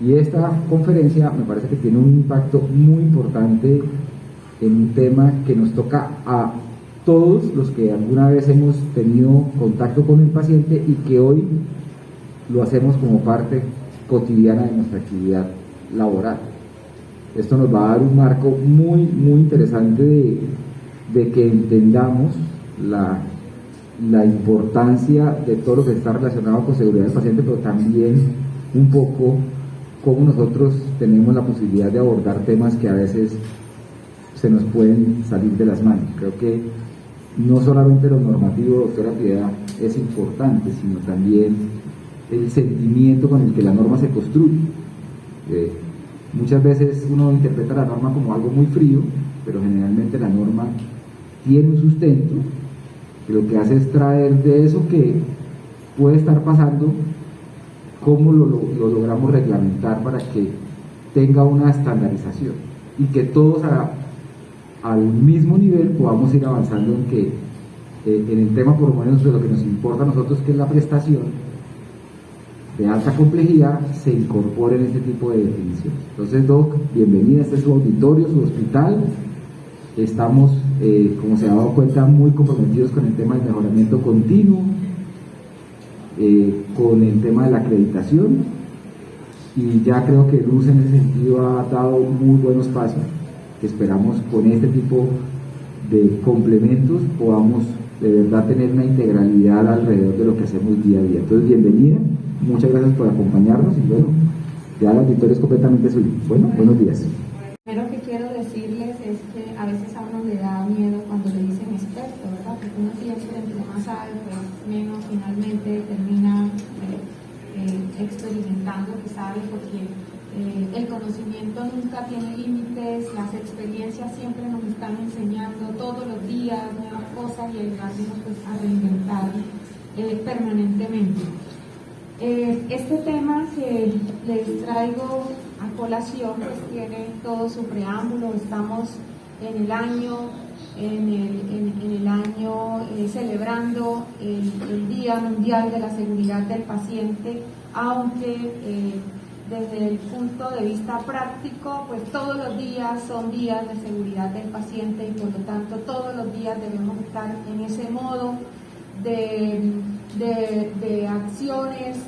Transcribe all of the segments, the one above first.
Y esta conferencia me parece que tiene un impacto muy importante en un tema que nos toca a todos los que alguna vez hemos tenido contacto con el paciente y que hoy lo hacemos como parte cotidiana de nuestra actividad laboral. Esto nos va a dar un marco muy interesante de que entendamos la importancia de todo lo que está relacionado con seguridad del paciente, pero también un poco cómo nosotros tenemos la posibilidad de abordar temas que a veces se nos pueden salir de las manos. Creo que no solamente lo normativo, doctora Piedad, es importante, sino también el sentimiento con el que la norma se construye. Muchas veces uno interpreta la norma como algo muy frío, pero generalmente la norma tiene un sustento que lo que hace es traer de eso que puede estar pasando, cómo lo logramos reglamentar para que tenga una estandarización y que todos al mismo nivel podamos ir avanzando en que en el tema por lo menos de lo que nos importa a nosotros, que es la prestación de alta complejidad, se incorporen este tipo de definiciones. Entonces, Doc, bienvenida, este es su auditorio, su hospital. Estamos, como se ha dado cuenta, muy comprometidos con el tema del mejoramiento continuo, con el tema de la acreditación, y ya creo que Luz en ese sentido ha dado muy buenos pasos, que esperamos con este tipo de complementos podamos de verdad tener una integralidad alrededor de lo que hacemos día a día. Entonces, bienvenida, muchas gracias por acompañarnos y bueno, ya el auditorio es completamente suyo. Bueno, buenos días. Primero que quiero decirles es que a veces a uno le da miedo cuando le dicen experto, ¿verdad? Porque uno siempre, entre más sabe, pues menos finalmente termina experimentando que sabe, porque el conocimiento nunca tiene límites, las experiencias siempre nos están enseñando todos los días nuevas cosas y ayudándonos pues, a reinventar permanentemente. Este tema que les traigo a colación pues tiene todo su preámbulo. Estamos en el año celebrando el Día Mundial de la Seguridad del Paciente, aunque desde el punto de vista práctico, pues todos los días son días de seguridad del paciente y por lo tanto todos los días debemos estar en ese modo de acciones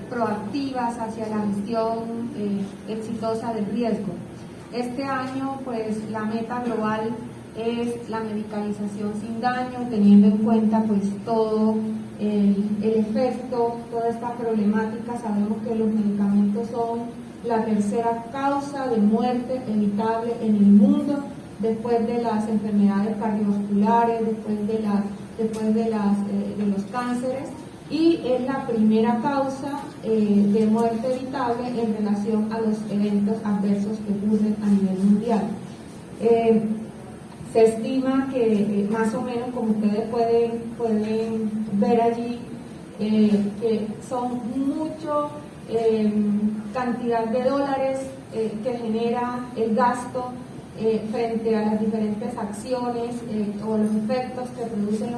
proactivas hacia la gestión exitosa del riesgo. Este año, pues, la meta global es la medicalización sin daño, teniendo en cuenta, pues, todo el efecto, toda esta problemática. Sabemos que los medicamentos son la tercera causa de muerte evitable en el mundo, después de las enfermedades cardiovasculares, después de los cánceres, y es la primera causa de muerte evitable en relación a los eventos adversos que ocurren a nivel mundial. Se estima que más o menos, como ustedes pueden ver allí, que son mucho cantidad de dólares que genera el gasto frente a las diferentes acciones o los efectos que producen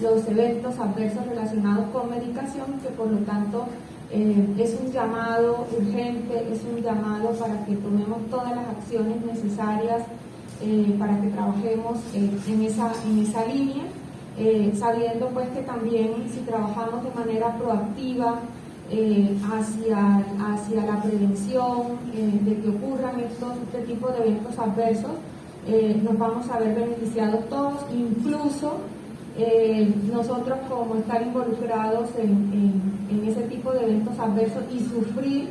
los eventos adversos relacionados con medicación, que por lo tanto es un llamado urgente, es un llamado para que tomemos todas las acciones necesarias para que trabajemos en esa línea, sabiendo pues que también si trabajamos de manera proactiva hacia la prevención de que ocurran este tipo de eventos adversos, nos vamos a ver beneficiados todos, incluso nosotros como estar involucrados en ese tipo de eventos adversos y sufrir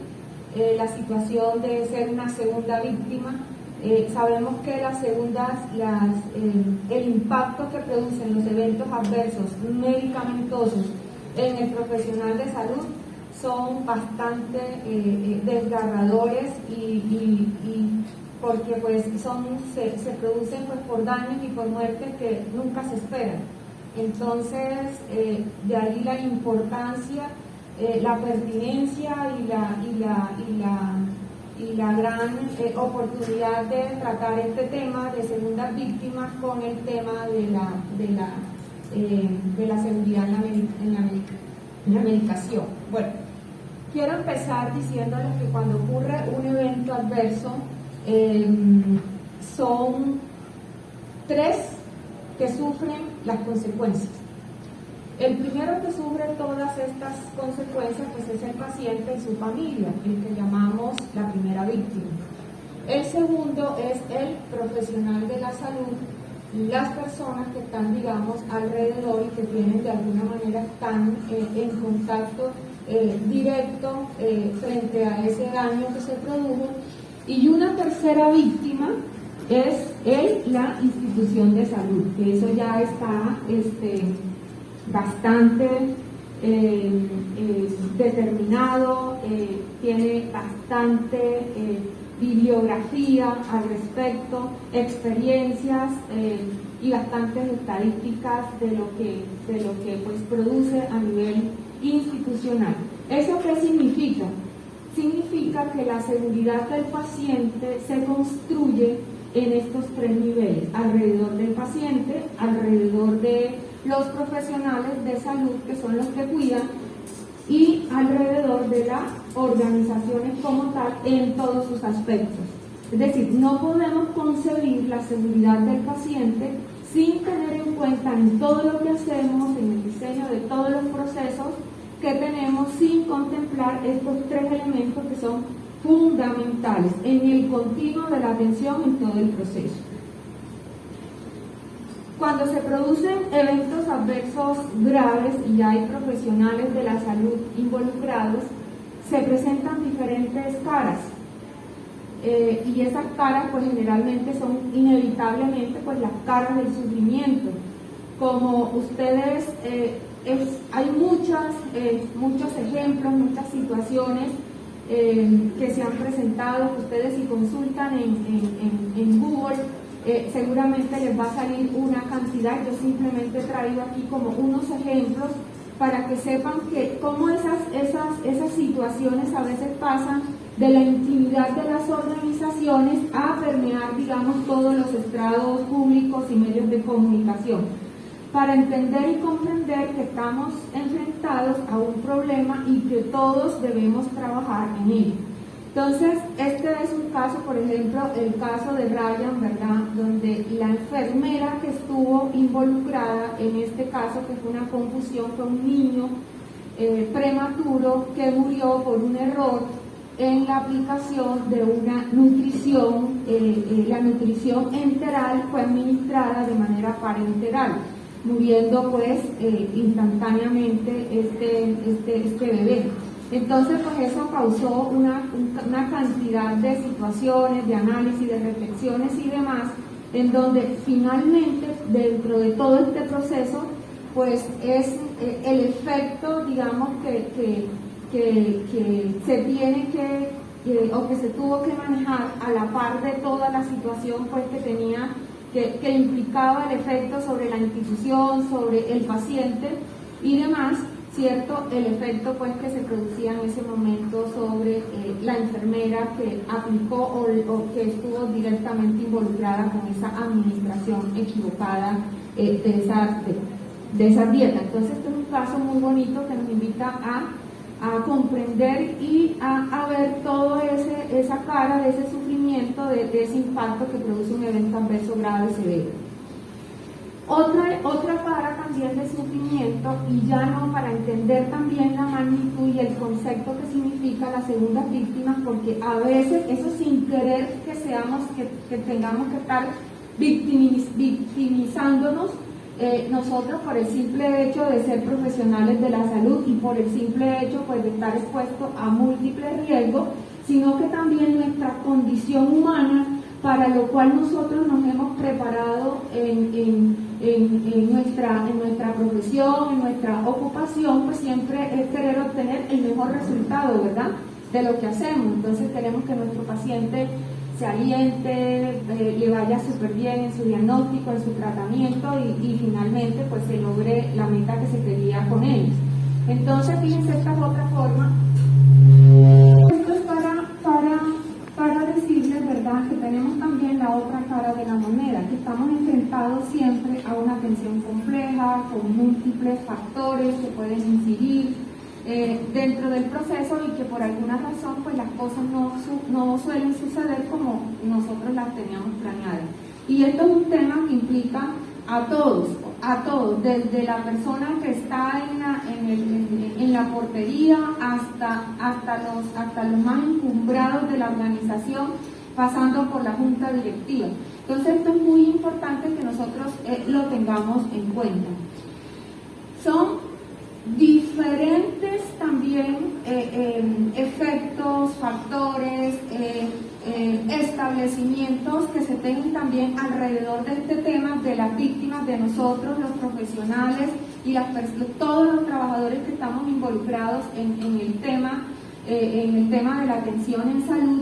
la situación de ser una segunda víctima. Sabemos que el impacto que producen los eventos adversos medicamentosos en el profesional de salud son bastante desgarradores y porque pues se producen pues por daños y por muertes que nunca se esperan. Entonces, de ahí la importancia, la pertinencia y la gran oportunidad de tratar este tema de segundas víctimas con el tema de la seguridad en la medicación. Bueno, Quiero empezar diciéndoles que cuando ocurre un evento adverso, son 3 que sufren las consecuencias. El primero que sufre todas estas consecuencias pues es el paciente y su familia, el que llamamos la primera víctima. El segundo es el profesional de la salud, las personas que están, digamos, alrededor y que tienen de alguna manera están en contacto directo frente a ese daño que se produjo. Y una tercera víctima es la institución de salud, que eso ya está bastante determinado, tiene bastante bibliografía al respecto, experiencias y bastantes estadísticas de lo que pues produce a nivel institucional. ¿Eso qué significa? Significa que la seguridad del paciente se construye en estos 3 niveles: alrededor del paciente, alrededor de los profesionales de salud, que son los que cuidan, y alrededor de las organizaciones como tal en todos sus aspectos. Es decir, no podemos concebir la seguridad del paciente sin tener en cuenta en todo lo que hacemos, en el diseño de todos los procesos que tenemos, sin contemplar estos 3 elementos que son fundamentales en el continuo de la atención en todo el proceso. Cuando se producen eventos adversos graves y hay profesionales de la salud involucrados, se presentan diferentes caras, y esas caras pues generalmente son inevitablemente pues las caras del sufrimiento. Como ustedes, hay muchos ejemplos, muchas situaciones que se han presentado, que ustedes si consultan en Google, seguramente les va a salir una cantidad. Yo simplemente he traído aquí como unos ejemplos para que sepan que cómo esas situaciones a veces pasan de la intimidad de las organizaciones a permear, digamos, todos los estrados públicos y medios de comunicación, para entender y comprender que estamos enfrentados a un problema y que todos debemos trabajar en ello. Entonces, este es un caso, por ejemplo, el caso de Ryan, ¿verdad?, donde la enfermera que estuvo involucrada en este caso, que fue una confusión, fue un niño prematuro que murió por un error en la aplicación de una nutrición. La nutrición enteral fue administrada de manera parenteral, muriendo pues instantáneamente este bebé. Entonces pues eso causó una cantidad de situaciones, de análisis, de reflexiones y demás, en donde finalmente dentro de todo este proceso pues es el efecto, digamos, que se tiene o que se tuvo que manejar a la par de toda la situación pues que implicaba el efecto sobre la institución, sobre el paciente y demás, ¿cierto? El efecto pues que se producía en ese momento sobre la enfermera que aplicó o que estuvo directamente involucrada con esa administración equivocada de esa dieta. Entonces este es un caso muy bonito que nos invita a comprender y a ver toda esa cara de ese sufrimiento, de ese impacto que produce un evento adverso grave severo. Otra cara también de sufrimiento, y ya no para entender también la magnitud y el concepto que significa las segundas víctimas, porque a veces eso sin querer que tengamos que estar victimizándonos, nosotros por el simple hecho de ser profesionales de la salud y por el simple hecho pues de estar expuestos a múltiples riesgos, sino que también nuestra condición humana, para lo cual nosotros nos hemos preparado en nuestra profesión, en nuestra ocupación, pues siempre es querer obtener el mejor resultado, ¿verdad?, de lo que hacemos. Entonces queremos que nuestro paciente se aliente, le vaya súper bien en su diagnóstico, en su tratamiento y finalmente pues se logre la meta que se quería con ellos. Entonces fíjense, esta es otra forma. Esto es para decirles, ¿verdad?, que tenemos también la otra cara de la moneda, que estamos enfrentados siempre a una atención compleja, con múltiples factores que pueden incidir, dentro del proceso y que por alguna razón pues las cosas no suelen suceder como nosotros las teníamos planeadas. Y esto es un tema que implica a todos, desde la persona que está en la portería hasta los más encumbrados de la organización, pasando por la junta directiva. Entonces esto es muy importante que nosotros lo tengamos en cuenta. Son diferentes también efectos, factores, establecimientos que se tengan también alrededor de este tema de las víctimas, de nosotros, los profesionales y todos los trabajadores que estamos involucrados en el tema de la atención en salud.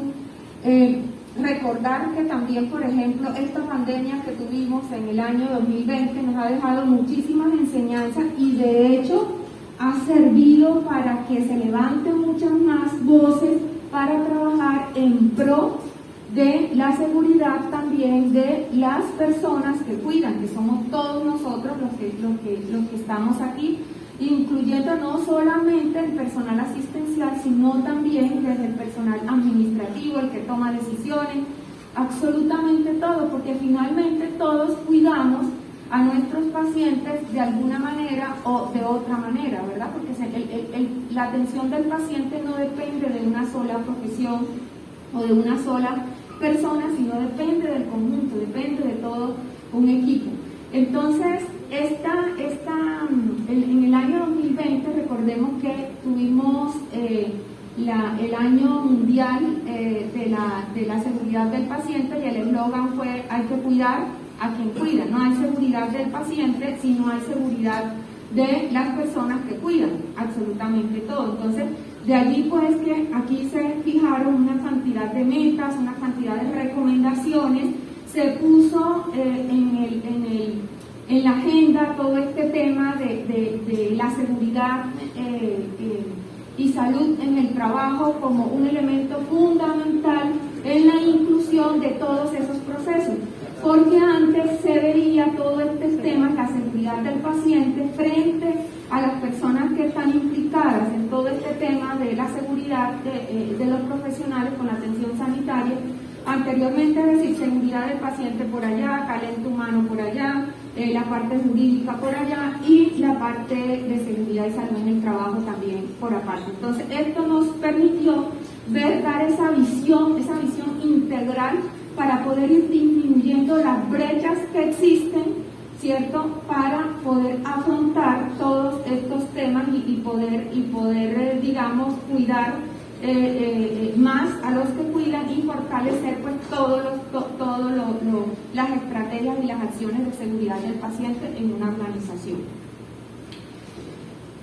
Recordar que también, por ejemplo, esta pandemia que tuvimos en el año 2020 nos ha dejado muchísimas enseñanzas y de hecho ha servido para que se levanten muchas más voces para trabajar en pro de la seguridad también de las personas que cuidan, que somos todos nosotros los que estamos aquí, incluyendo no solamente el personal asistencial, sino también desde el personal administrativo, el que toma decisiones, absolutamente todo, porque finalmente todos cuidamos a nuestros pacientes de alguna manera o de otra manera, ¿verdad? Porque la atención del paciente no depende de una sola profesión o de una sola persona, sino depende del conjunto, depende de todo un equipo. Entonces, en el año 2020, recordemos que tuvimos el año mundial de la seguridad del paciente y el eslogan fue: hay que cuidar a quien cuida. No hay seguridad del paciente, sino hay seguridad de las personas que cuidan, absolutamente todo. Entonces, de allí pues que aquí se fijaron una cantidad de metas, una cantidad de recomendaciones, se puso en la agenda todo este tema de la seguridad y salud en el trabajo como un elemento fundamental en la inclusión de todos esos procesos, porque antes se veía todo este tema, la seguridad del paciente frente a las personas que están implicadas en todo este tema de la seguridad de los profesionales con la atención sanitaria. Anteriormente, es decir, seguridad del paciente por allá, talento humano por allá, la parte jurídica por allá y la parte de seguridad y salud en el trabajo también por aparte. Entonces, esto nos permitió dar esa visión integral para poder ir disminuyendo las brechas que existen, ¿cierto?, para poder afrontar todos estos temas y poder digamos, cuidar más a los que cuidan y fortalecer pues todas las estrategias y las acciones de seguridad del paciente en una organización.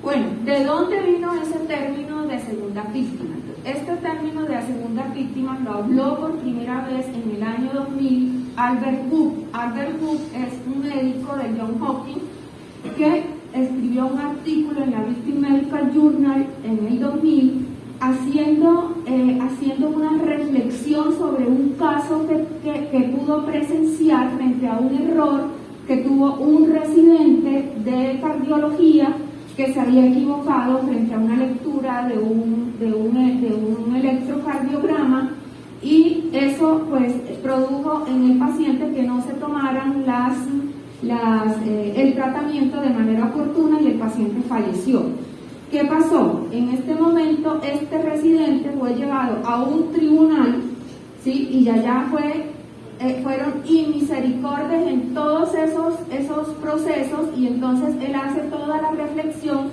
Bueno, ¿de dónde vino ese término de segunda víctima? Este término de segunda víctima lo habló por primera vez en el año 2000 Albert Wood. Albert Wood es un médico de Johns Hopkins que escribió un artículo en la British Medical Journal en el 2000 haciendo una reflexión sobre un caso que pudo presenciar frente a un error que tuvo un residente de cardiología que se había equivocado frente a una lectura de un electrocardiograma, y eso pues produjo en el paciente que no se tomaran el tratamiento de manera oportuna y el paciente falleció. ¿Qué pasó? En este momento este residente fue llevado a un tribunal, ¿sí? Y ya fueron inmisericordias en todos esos procesos, y entonces él hace toda la reflexión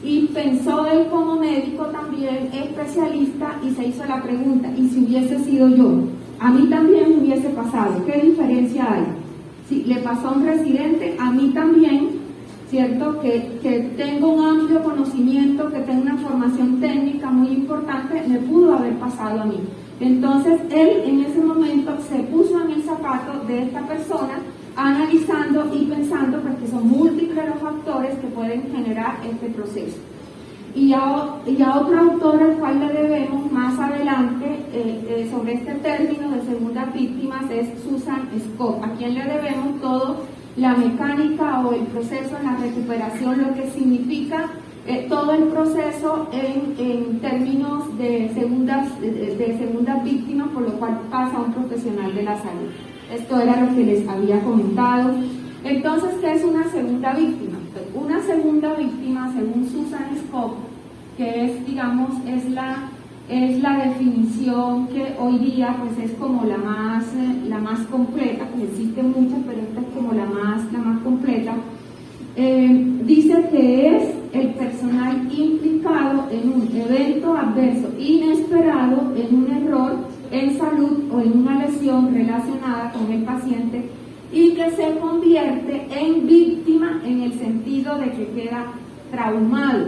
y pensó él como médico también especialista y se hizo la pregunta: ¿y si hubiese sido yo? A mí también me hubiese pasado, ¿qué diferencia hay? Si le pasó a un residente, a mí también, ¿cierto? Que tengo un amplio conocimiento, que tengo una formación técnica muy importante, me pudo haber pasado a mí. Entonces él en ese momento se puso en el zapato de esta persona, analizando y pensando pues, que son múltiples los factores que pueden generar este proceso. Y a otro autor al cual le debemos más adelante sobre este término de segundas víctimas es Susan Scott, a quien le debemos todo la mecánica o el proceso en la recuperación, lo que significa todo el proceso en términos de segundas víctimas, por lo cual pasa un profesional de la salud. Esto era lo que les había comentado. Entonces, ¿qué es una segunda víctima? Una segunda víctima, según Susan Scott, que es, digamos, es la definición que hoy día pues es como la más completa, pues existen muchas, pero esta es como la más completa. Dice que es el personal implicado en un evento adverso inesperado, en un error en salud o en una lesión relacionada con el paciente y que se convierte en víctima en el sentido de que queda traumado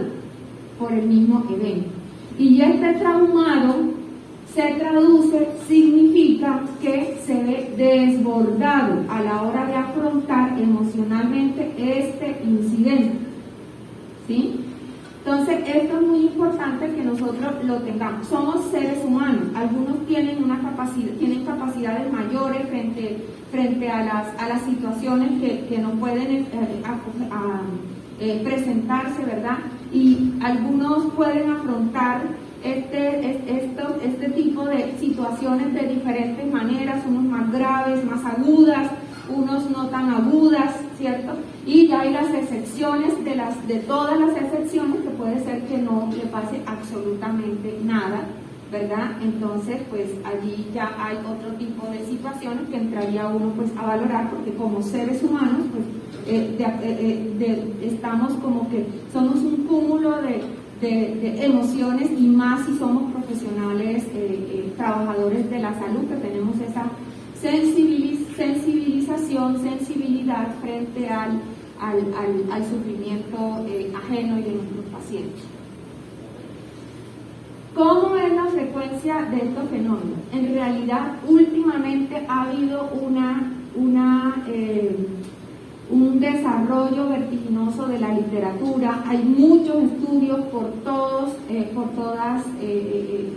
por el mismo evento. Y este traumado se traduce, significa que se ve desbordado a la hora de afrontar emocionalmente este incidente, ¿sí? Entonces, esto es muy importante que nosotros lo tengamos. Somos seres humanos, algunos tienen tienen capacidades mayores frente a las situaciones que no pueden presentarse, ¿verdad? Y algunos pueden afrontar este tipo de situaciones de diferentes maneras, unos más graves, más agudas, unos no tan agudas, ¿cierto? Y ya hay las excepciones de todas las excepciones, que puede ser que no le pase absolutamente nada, ¿verdad? Entonces, pues allí ya hay otro tipo de situaciones que entraría uno pues a valorar, porque como seres humanos, pues estamos como que somos un cúmulo de emociones, y más si somos profesionales, trabajadores de la salud, que tenemos esa sensibilidad frente al sufrimiento ajeno y de nuestros pacientes. ¿Cómo es la frecuencia de estos fenómenos? En realidad, últimamente ha habido un desarrollo vertiginoso de la literatura. Hay muchos estudios por todos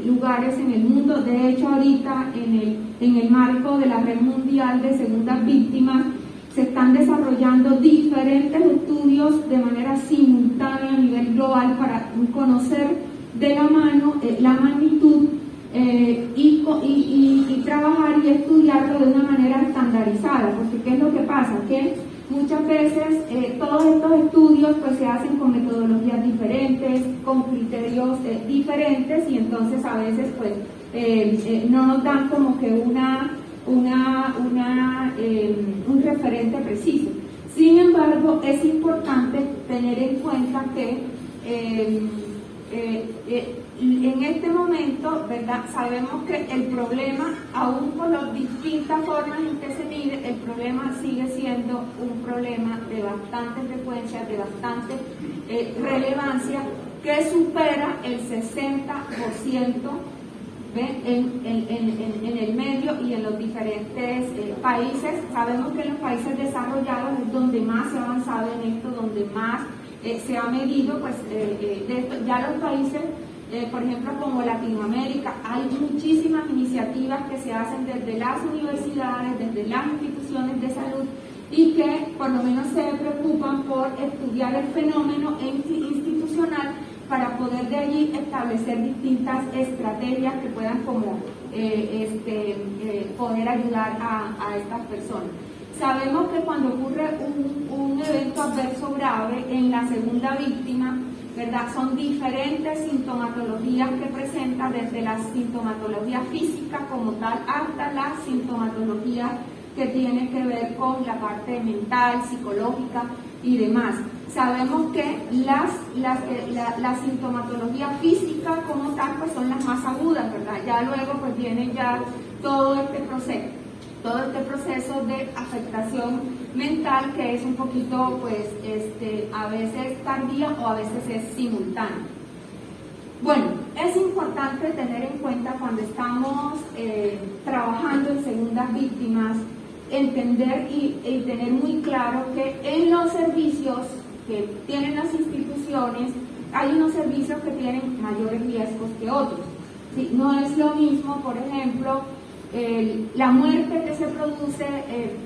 lugares en el mundo. De hecho, ahorita en el marco de la Red Mundial de Segundas Víctimas se están desarrollando diferentes estudios de manera simultánea a nivel global para conocer de la mano la magnitud y trabajar y estudiarlo de una manera estandarizada, porque ¿qué es lo que pasa? Que muchas veces todos estos estudios pues se hacen con metodologías diferentes, con criterios diferentes, y entonces a veces pues no nos dan como que un referente preciso. Sin embargo, es importante tener en cuenta que en este momento, ¿verdad? Sabemos que el problema, aún por las distintas formas en que se mide, el problema sigue siendo un problema de bastante frecuencia, de bastante relevancia, que supera el 60%, en el medio y en los diferentes países. Sabemos que en los países desarrollados es donde más se ha avanzado en esto, donde más se ha medido, pues de esto. Ya los países, por ejemplo, como Latinoamérica, hay muchísimas iniciativas que se hacen desde las universidades, desde las instituciones de salud, y que por lo menos se preocupan por estudiar el fenómeno institucional para poder de allí establecer distintas estrategias que puedan como poder ayudar a estas personas. Sabemos que cuando ocurre un evento adverso grave en la segunda víctima, ¿verdad? Son diferentes sintomatologías que presenta, desde la sintomatología física como tal hasta la sintomatología que tiene que ver con la parte mental, psicológica y demás. Sabemos que la sintomatología física como tal pues son las más agudas, ¿verdad? Ya luego pues viene ya todo este proceso de afectación mental, que es un poquito pues a veces tardía o a veces es simultáneo. Bueno, es importante tener en cuenta cuando estamos trabajando en segundas víctimas, entender y tener muy claro que en los servicios que tienen las instituciones hay unos servicios que tienen mayores riesgos que otros, ¿sí? No es lo mismo, por ejemplo, la muerte que se produce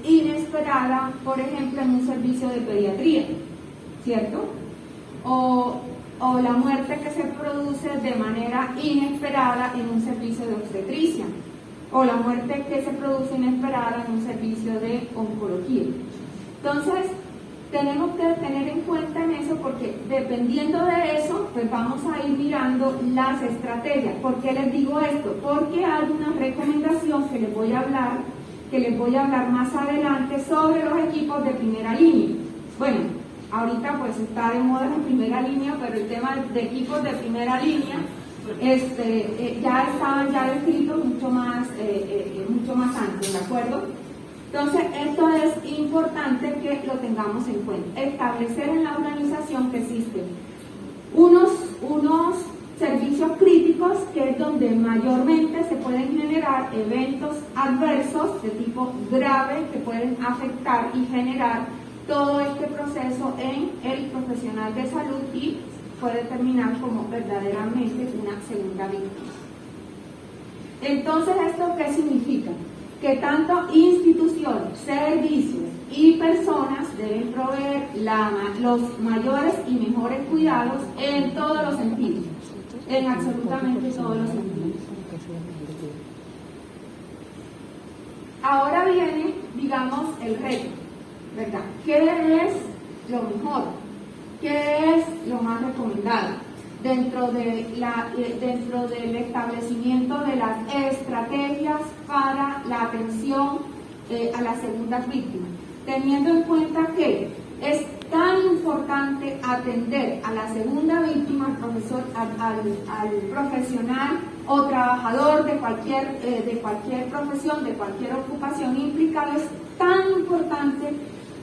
inesperada, por ejemplo, en un servicio de pediatría, ¿cierto? O la muerte que se produce de manera inesperada en un servicio de obstetricia, o la muerte que se produce inesperada en un servicio de oncología. Entonces, tenemos que tener en cuenta en eso, porque dependiendo de eso, pues vamos a ir mirando las estrategias. ¿Por qué les digo esto? Porque hay una recomendación que les voy a hablar más adelante sobre los equipos de primera línea. Bueno, ahorita pues está de moda en primera línea, pero el tema de equipos de primera línea ya estaban ya descritos mucho más antes, ¿de acuerdo? Entonces, esto es importante que lo tengamos en cuenta. Establecer en la organización que existen unos servicios críticos, que es donde mayormente se pueden generar eventos adversos de tipo grave que pueden afectar y generar todo este proceso en el profesional de salud y puede terminar como verdaderamente una segunda víctima. Entonces, ¿esto qué significa? Que tanto instituciones, servicios y personas deben proveer los mayores y mejores cuidados en todos los sentidos, en absolutamente todos los sentidos. Ahora viene, digamos, el reto, ¿verdad? ¿Qué es lo mejor? ¿Qué es lo más recomendado? Dentro del establecimiento de las estrategias para la atención a las segundas víctimas, teniendo en cuenta que es tan importante atender a la segunda víctima, al profesional o trabajador de cualquier profesión, de cualquier ocupación implicada, es tan importante,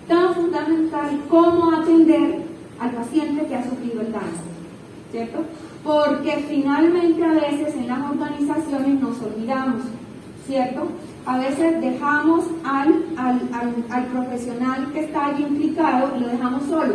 tan fundamental como atender al paciente que ha sufrido el daño, ¿cierto? Porque finalmente a veces en las organizaciones nos olvidamos, ¿cierto? A veces dejamos al profesional que está allí implicado, lo dejamos solo,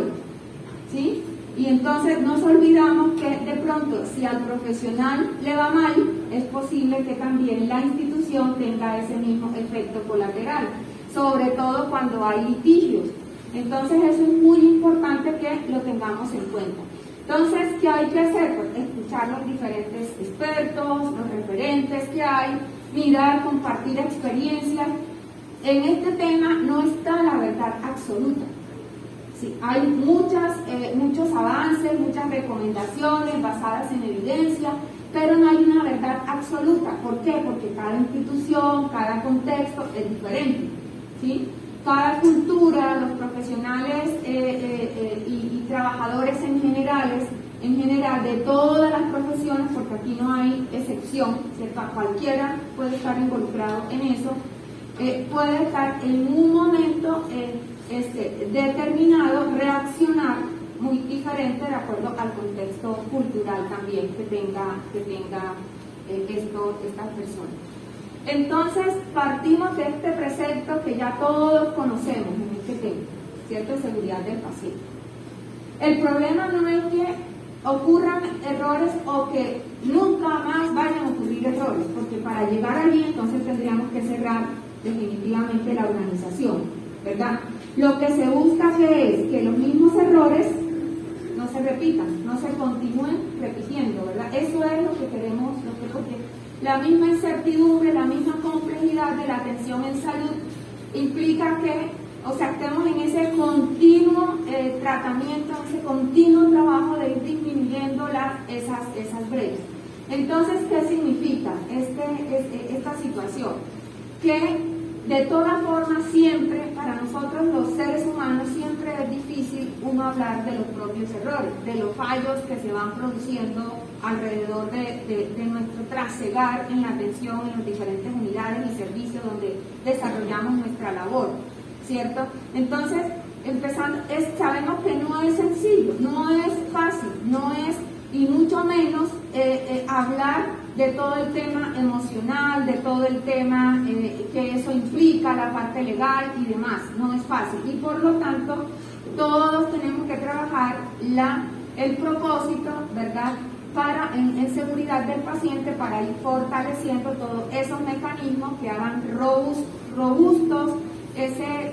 ¿sí? Y entonces nos olvidamos que de pronto, si al profesional le va mal, es posible que también la institución tenga ese mismo efecto colateral, sobre todo cuando hay litigios. Entonces eso es muy importante que lo tengamos en cuenta. Entonces, ¿qué hay que hacer? Pues escuchar los diferentes expertos, los referentes que hay, mirar, compartir experiencias. En este tema no está la verdad absoluta. Sí, hay muchos avances, muchas recomendaciones basadas en evidencia, pero no hay una verdad absoluta. ¿Por qué? Porque cada institución, cada contexto es diferente, ¿sí? Cada cultura, los profesionales y trabajadores en general de todas las profesiones, porque aquí no hay excepción, ¿cierto? Cualquiera puede estar involucrado en eso, puede estar en un momento determinado, reaccionar muy diferente de acuerdo al contexto cultural también que tenga estas personas. Entonces, partimos de este precepto que ya todos conocemos en este tema, ¿cierto? Seguridad del paciente. El problema no es que ocurran errores o que nunca más vayan a ocurrir errores, porque para llegar allí entonces tendríamos que cerrar definitivamente la organización, ¿verdad? Lo que se busca es que los mismos errores no se repitan, no se continúen repitiendo, ¿verdad? Eso es lo que queremos, porque la misma incertidumbre, la misma complejidad de la atención en salud implica que, estemos en ese continuo tratamiento, ese continuo trabajo de ir disminuyendo esas brechas. Entonces, ¿qué significa esta situación? Que de todas formas siempre, para nosotros los seres humanos, siempre es difícil uno hablar de los propios errores, de los fallos que se van produciendo alrededor de nuestro trasegar en la atención en las diferentes unidades y servicios donde desarrollamos nuestra labor, ¿cierto? Entonces, sabemos que no es sencillo, no es fácil, y mucho menos hablar de todo el tema emocional, de todo el tema que eso implica, la parte legal y demás. No es fácil y por lo tanto todos tenemos que trabajar el propósito, ¿verdad?, en seguridad del paciente, para ir fortaleciendo todos esos mecanismos que hagan robustos ese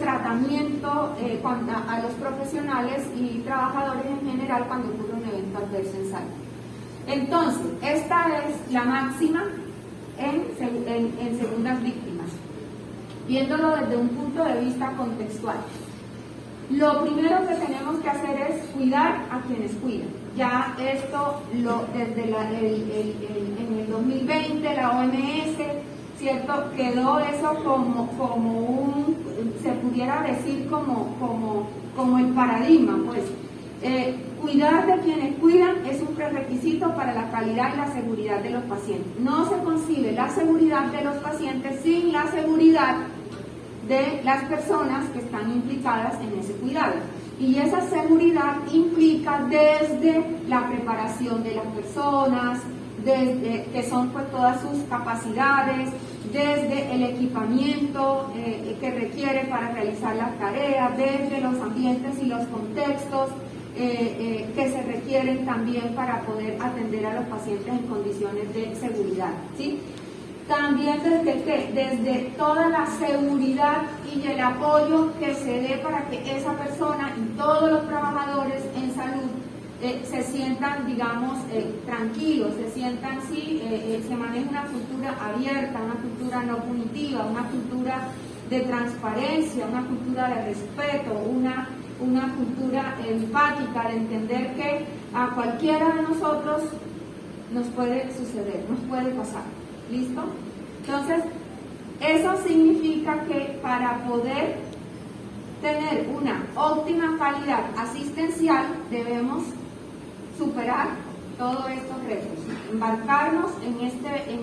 tratamiento a los profesionales y trabajadores en general cuando ocurre un evento adverso en salud. Entonces, esta es la máxima en segundas víctimas, viéndolo desde un punto de vista contextual. Lo primero que tenemos que hacer es cuidar a quienes cuidan. Ya esto, desde en el 2020, la OMS, ¿cierto?, quedó eso como se pudiera decir como el paradigma, pues. Cuidar de quienes cuidan es un prerequisito para la calidad y la seguridad de los pacientes. No se concibe la seguridad de los pacientes sin la seguridad de las personas que están implicadas en ese cuidado. Y esa seguridad implica desde la preparación de las personas, desde que son pues todas sus capacidades, desde el equipamiento que requiere para realizar las tareas, desde los ambientes y los contextos que se requieren también para poder atender a los pacientes en condiciones de seguridad, ¿sí? También desde toda la seguridad y el apoyo que se dé para que esa persona y todos los trabajadores en salud se sientan, digamos, tranquilos, se sientan, sí, se maneja una cultura abierta, una cultura no punitiva, una cultura de transparencia, una cultura de respeto, una cultura empática, de entender que a cualquiera de nosotros nos puede suceder, nos puede pasar. ¿Listo? Entonces, eso significa que para poder tener una óptima calidad asistencial debemos superar todos estos retos, embarcarnos en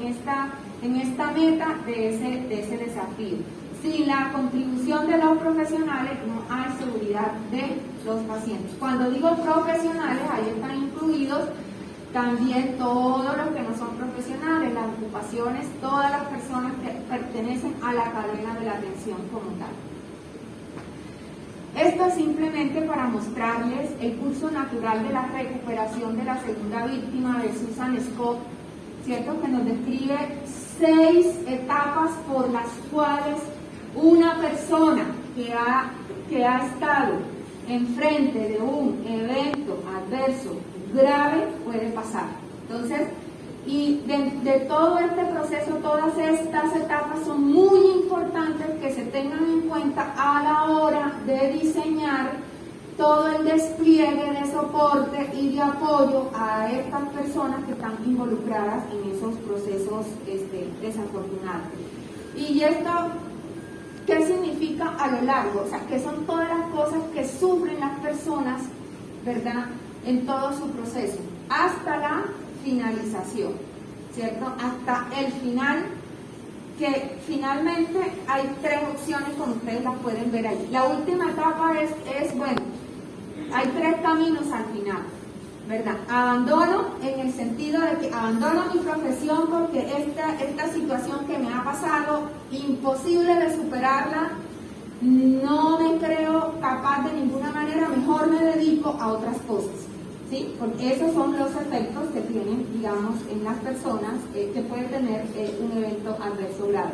esta meta de ese desafío. Sin la contribución de los profesionales no hay seguridad de los pacientes. Cuando digo profesionales, ahí están incluidos también todos los que no son profesionales, las ocupaciones, todas las personas que pertenecen a la cadena de la atención como tal. Esto es simplemente para mostrarles el curso natural de la recuperación de la segunda víctima de Susan Scott, ¿cierto?, que nos describe 6 etapas por las cuales una persona que ha estado enfrente de un evento adverso grave puede pasar. Entonces, y de todo este proceso, todas estas etapas son muy importantes que se tengan en cuenta a la hora de diseñar todo el despliegue de soporte y de apoyo a estas personas que están involucradas en esos procesos desafortunados. Y esto, ¿qué significa a lo largo? O sea, que son todas las cosas que sufren las personas, ¿verdad?, en todo su proceso, hasta la finalización, ¿cierto? Hasta el final, que finalmente hay 3 opciones, como ustedes las pueden ver ahí. La última etapa es bueno, hay 3 caminos al final, ¿verdad? Abandono, en el sentido de que abandono mi profesión porque esta situación que me ha pasado, imposible de superarla, no me creo capaz de ninguna manera, mejor me dedico a otras cosas, ¿sí? Porque esos son los efectos que tienen, digamos, en las personas que puede tener un evento adverso grave.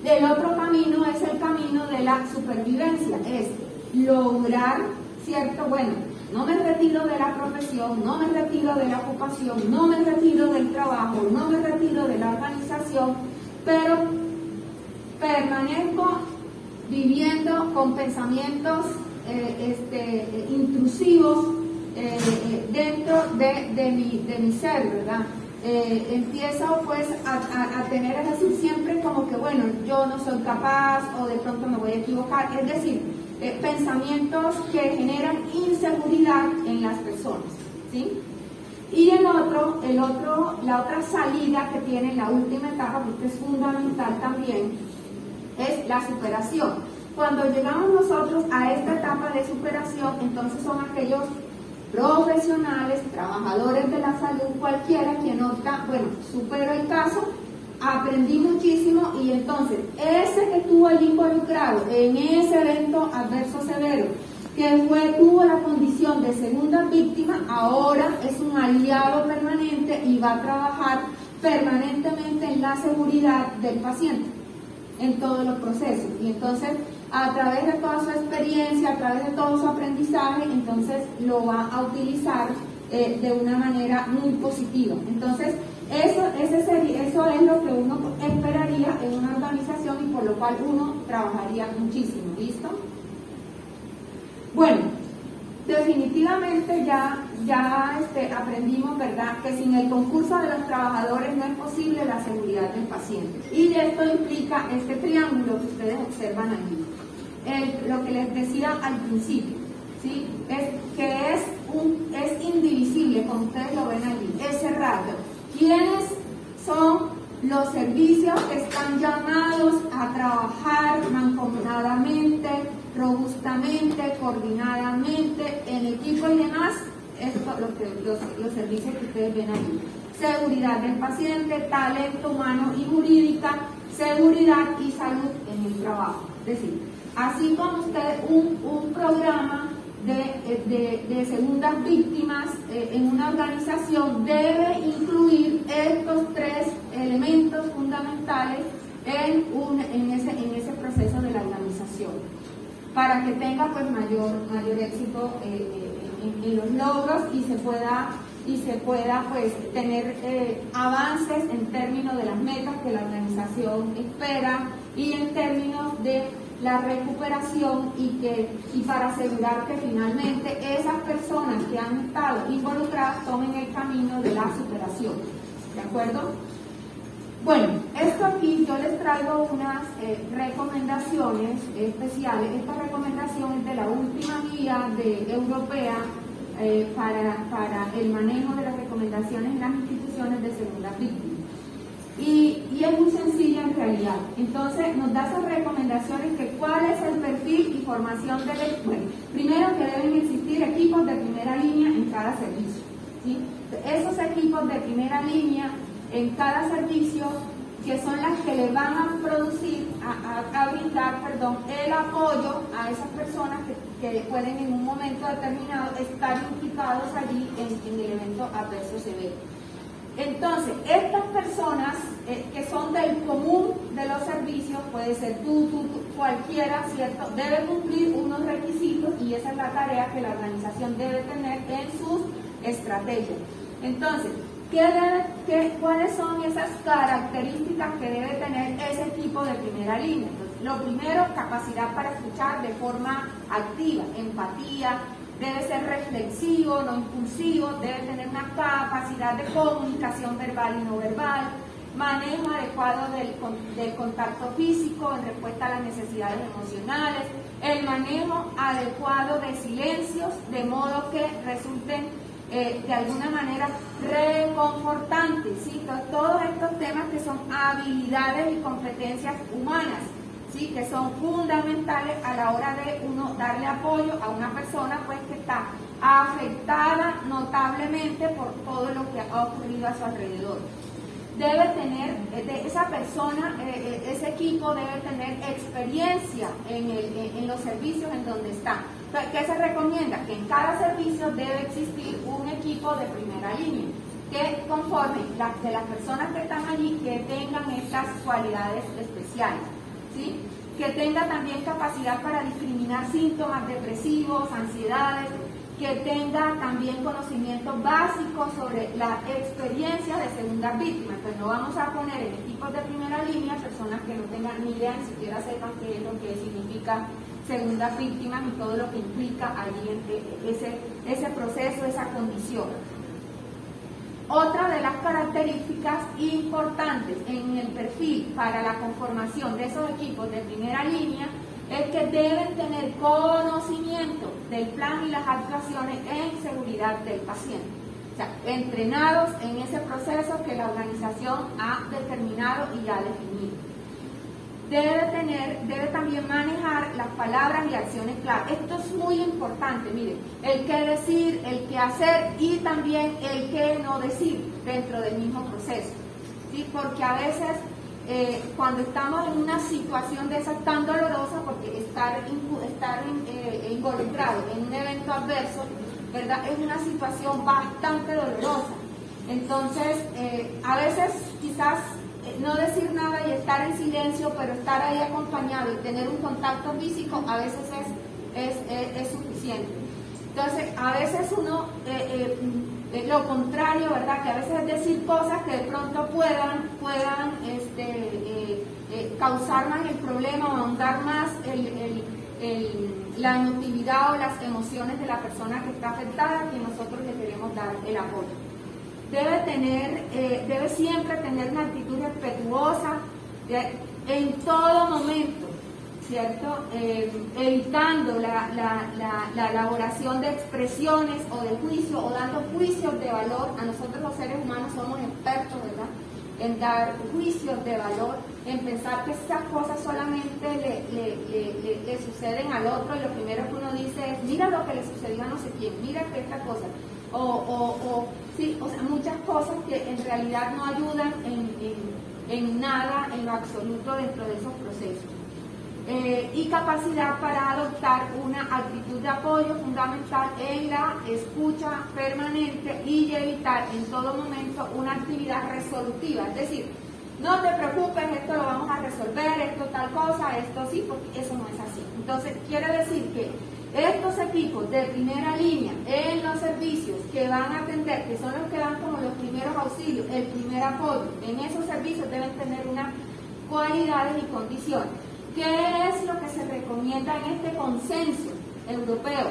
El otro camino es el camino de la supervivencia, es lograr, ¿cierto? Bueno, no me retiro de la profesión, no me retiro de la ocupación, no me retiro del trabajo, no me retiro de la organización, pero permanezco viviendo con pensamientos intrusivos dentro de mi ser, ¿verdad? Empiezo pues a tener, es decir, siempre como que bueno, yo no soy capaz o de pronto me voy a equivocar, es decir, pensamientos que generan inseguridad en las personas, ¿sí? Y la otra salida que tiene la última etapa, que es fundamental también, es la superación. Cuando llegamos nosotros a esta etapa de superación, entonces son aquellos profesionales, trabajadores de la salud, cualquiera quien opta, bueno, supero el caso, aprendí muchísimo y entonces ese que estuvo allí involucrado en ese evento adverso severo, tuvo la condición de segunda víctima, ahora es un aliado permanente y va a trabajar permanentemente en la seguridad del paciente en todos los procesos. Y entonces, a través de toda su experiencia, a través de todo su aprendizaje, entonces lo va a utilizar de una manera muy positiva. Entonces, eso es lo que uno esperaría en una organización y por lo cual uno trabajaría muchísimo. ¿Listo? Bueno, definitivamente ya aprendimos, ¿verdad?, que sin el concurso de los trabajadores no es posible la seguridad del paciente. Y esto implica este triángulo que ustedes observan aquí. Lo que les decía al principio, ¿sí?, es indivisible, como ustedes lo ven allí, ese rayo. ¿Quiénes son los servicios que están llamados a trabajar mancomunadamente, robustamente, coordinadamente, en equipo y demás? Esto los servicios que ustedes ven allí: seguridad del paciente, talento humano y jurídica, seguridad y salud en el trabajo. Es decir, así como usted un programa de segundas víctimas en una organización debe incluir estos tres elementos fundamentales en ese proceso de la organización, para que tenga pues mayor éxito en los logros y se pueda pues tener avances en términos de las metas que la organización espera y en términos de la recuperación y para asegurar que finalmente esas personas que han estado involucradas tomen el camino de la superación. ¿De acuerdo? Bueno, esto aquí yo les traigo unas recomendaciones especiales. Esta recomendación es de la última guía europea para el manejo de las recomendaciones en las instituciones de segunda víctima. Y es muy sencilla en realidad. Entonces nos da esas recomendaciones que cuál es el perfil y formación del equipo. Bueno, primero que deben existir equipos de primera línea en cada servicio, ¿sí? Esos equipos de primera línea en cada servicio, que son las que le van a producir, a brindar, el apoyo a esas personas que pueden en un momento determinado estar implicados allí en el evento adverso severo. Entonces, estas personas que son del común de los servicios, puede ser tú, cualquiera, ¿cierto?, debe cumplir unos requisitos y esa es la tarea que la organización debe tener en sus estrategias. Entonces, ¿cuáles son esas características que debe tener ese equipo de primera línea? Entonces, lo primero, capacidad para escuchar de forma activa, empatía. Debe ser reflexivo, no impulsivo, debe tener una capacidad de comunicación verbal y no verbal, manejo adecuado del contacto físico en respuesta a las necesidades emocionales, el manejo adecuado de silencios, de modo que resulten de alguna manera reconfortantes, ¿sí? Todos estos temas que son habilidades y competencias humanas, ¿sí?, que son fundamentales a la hora de uno darle apoyo a una persona pues que está afectada notablemente por todo lo que ha ocurrido a su alrededor. Debe tener, esa persona, ese equipo debe tener experiencia en los servicios en donde está. Entonces, ¿qué se recomienda? Que en cada servicio debe existir un equipo de primera línea que conforme de las personas que están allí que tengan estas cualidades especiales, ¿sí? Que tenga también capacidad para discriminar síntomas depresivos, ansiedades, que tenga también conocimientos básicos sobre la experiencia de segunda víctima. Entonces no vamos a poner en equipos de primera línea personas que no tengan ni idea, ni siquiera sepan qué es lo que significa segunda víctima ni todo lo que implica allí ese proceso, esa condición. Otra de las características importantes en el perfil para la conformación de esos equipos de primera línea es que deben tener conocimiento del plan y las actuaciones en seguridad del paciente. O sea, entrenados en ese proceso que la organización ha determinado y ha definido. Debe también manejar las palabras y acciones clave. Esto es muy importante, miren, el qué decir, el qué hacer y también el qué no decir dentro del mismo proceso, ¿sí? Porque a veces cuando estamos en una situación de esa tan dolorosa, porque estar involucrado en un evento adverso, ¿verdad? Es una situación bastante dolorosa. Entonces, a veces quizás no decir nada y estar en silencio, pero estar ahí acompañado y tener un contacto físico a veces es suficiente. Entonces, a veces uno, lo contrario, ¿verdad? Que a veces es decir cosas que de pronto puedan causar más el problema o ahondar más la emotividad o las emociones de la persona que está afectada, que nosotros le queremos dar el apoyo. Debe siempre tener una actitud respetuosa en todo momento, ¿cierto? Evitando la elaboración de expresiones o de juicio o dando juicios de valor. A nosotros los seres humanos somos expertos, ¿verdad?, en dar juicios de valor, en pensar que estas cosas solamente le suceden al otro, y lo primero que uno dice es, mira lo que le sucedió a no sé quién, mira que esta cosa, sí, o sea, muchas cosas que en realidad no ayudan en nada, en lo absoluto, dentro de esos procesos. Y capacidad para adoptar una actitud de apoyo fundamental en la escucha permanente y evitar en todo momento una actividad resolutiva, es decir, no te preocupes, esto lo vamos a resolver, esto tal cosa, esto sí, porque eso no es así. Entonces, quiere decir que estos equipos de primera línea en los servicios que van a atender, que son los que dan como los primeros auxilios, el primer apoyo, en esos servicios deben tener unas cualidades y condiciones. ¿Qué es lo que se recomienda en este consenso europeo?